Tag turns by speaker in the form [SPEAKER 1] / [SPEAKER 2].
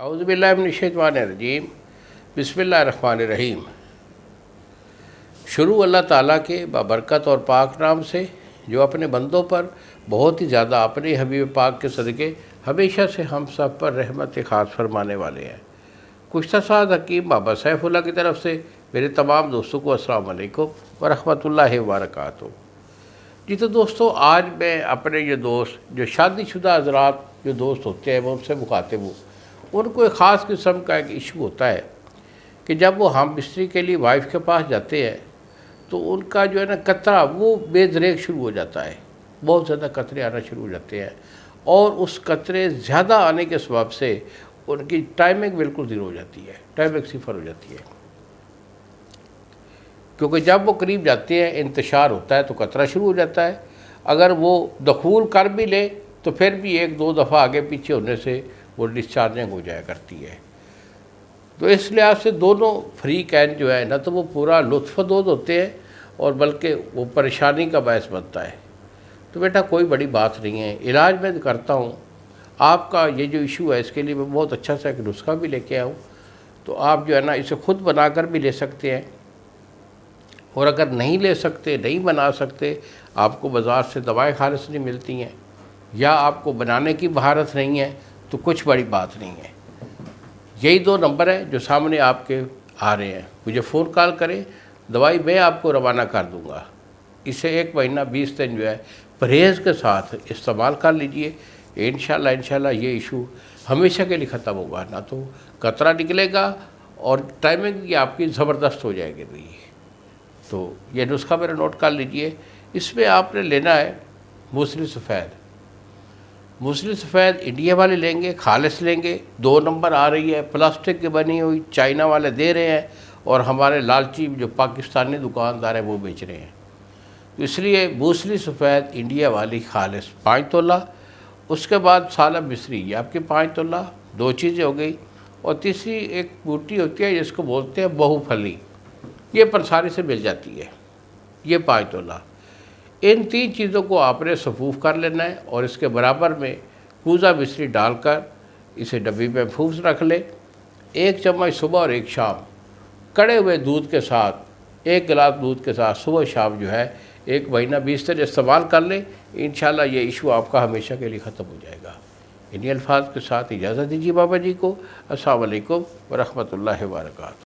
[SPEAKER 1] اعوذ باللہ من الشیطان الرجیم، بسم اللہ الرحمن الرحیم۔ شروع اللہ تعالیٰ کے بابرکت اور پاک نام سے جو اپنے بندوں پر بہت ہی زیادہ اپنے حبیب پاک کے صدقے ہمیشہ سے ہم سب پر رحمت خاص فرمانے والے ہیں۔ کچھ تصاعد حکیم بابا سیف اللہ کی طرف سے میرے تمام دوستوں کو السلام علیکم ورحمۃ اللہ وبرکاتہ۔ جی تو دوستو، آج میں اپنے یہ دوست جو شادی شدہ حضرات جو دوست ہوتے ہیں وہ ان سے مخاطب ہوں۔ ان کو ایک خاص قسم کا ایک ایشو ہوتا ہے کہ جب وہ ہم بستری کے لیے وائف کے پاس جاتے ہیں تو ان کا جو ہے نا قطرہ وہ بے دریغ شروع ہو جاتا ہے، بہت زیادہ قطرے آنا شروع ہو جاتے ہیں، اور اس قطرے زیادہ آنے کے سبب سے ان کی ٹائمنگ بالکل زیرو ہو جاتی ہے، ٹائمنگ صفر ہو جاتی ہے، کیونکہ جب وہ قریب جاتے ہیں انتشار ہوتا ہے تو قطرہ شروع ہو جاتا ہے۔ اگر وہ دخول کر بھی لے تو پھر بھی ایک دو دفعہ آگے پیچھے ہونے سے وہ ڈسچارجنگ ہو جایا کرتی ہے۔ تو اس لحاظ سے دونوں فریق اینڈ جو ہے نہ تو وہ پورا لطف اندوز ہوتے ہیں اور بلکہ وہ پریشانی کا باعث بنتا ہے۔ تو بیٹا کوئی بڑی بات نہیں ہے، علاج میں کرتا ہوں۔ آپ کا یہ جو ایشو ہے اس کے لیے میں بہت اچھا سا ایک نسخہ بھی لے کے آؤں، تو آپ جو ہے نا اسے خود بنا کر بھی لے سکتے ہیں، اور اگر نہیں لے سکتے، نہیں بنا سکتے، آپ کو بازار سے دوائیں خالص نہیں ملتی ہیں یا آپ کو بنانے کی مہارت نہیں ہے تو کچھ بڑی بات نہیں ہے۔ یہی دو نمبر ہیں جو سامنے آپ کے آ رہے ہیں، مجھے فون کال کریں، دوائی میں آپ کو روانہ کر دوں گا۔ اسے 1 مہینہ 20 دن جو ہے پرہیز کے ساتھ استعمال کر لیجئے، انشاءاللہ یہ ایشو ہمیشہ کے لیے ختم ہوگا، نہ تو قطرہ نکلے گا اور ٹائمنگ بھی آپ کی زبردست ہو جائے گی۔ تو یہ نسخہ میرا نوٹ کر لیجئے۔ اس میں آپ نے لینا ہے موسلی سفید۔ موسلی سفید انڈیا والے لیں گے، خالص لیں گے، 2 نمبر آ رہی ہے، پلاسٹک کی بنی ہوئی، چائنا والے دے رہے ہیں اور ہمارے لالچی جو پاکستانی دکاندار ہیں وہ بیچ رہے ہیں۔ تو اس لیے موسلی سفید انڈیا والی خالص 5 تولہ، اس کے بعد سالہ مصری یہ آپ کی 5 تولہ، 2 چیزیں ہو گئی، اور تیسری ایک بوٹی ہوتی ہے جس کو بولتے ہیں بہو پھلی، یہ پنساری سے مل جاتی ہے، یہ 5 تولہ۔ ان 3 چیزوں کو آپ نے صفوف کر لینا ہے اور اس کے برابر میں کوزہ مصری ڈال کر اسے ڈبی میں محفوظ رکھ لیں۔ 1 چمچ صبح اور 1 شام کڑے ہوئے دودھ کے ساتھ، 1 گلاس دودھ کے ساتھ صبح شام جو ہے 1 مہینہ 20 دن استعمال کر لیں، انشاءاللہ یہ ایشو آپ کا ہمیشہ کے لیے ختم ہو جائے گا۔ انہی الفاظ کے ساتھ اجازت دیجیے بابا جی کو۔ السلام علیکم ورحمۃ اللہ وبرکاتہ۔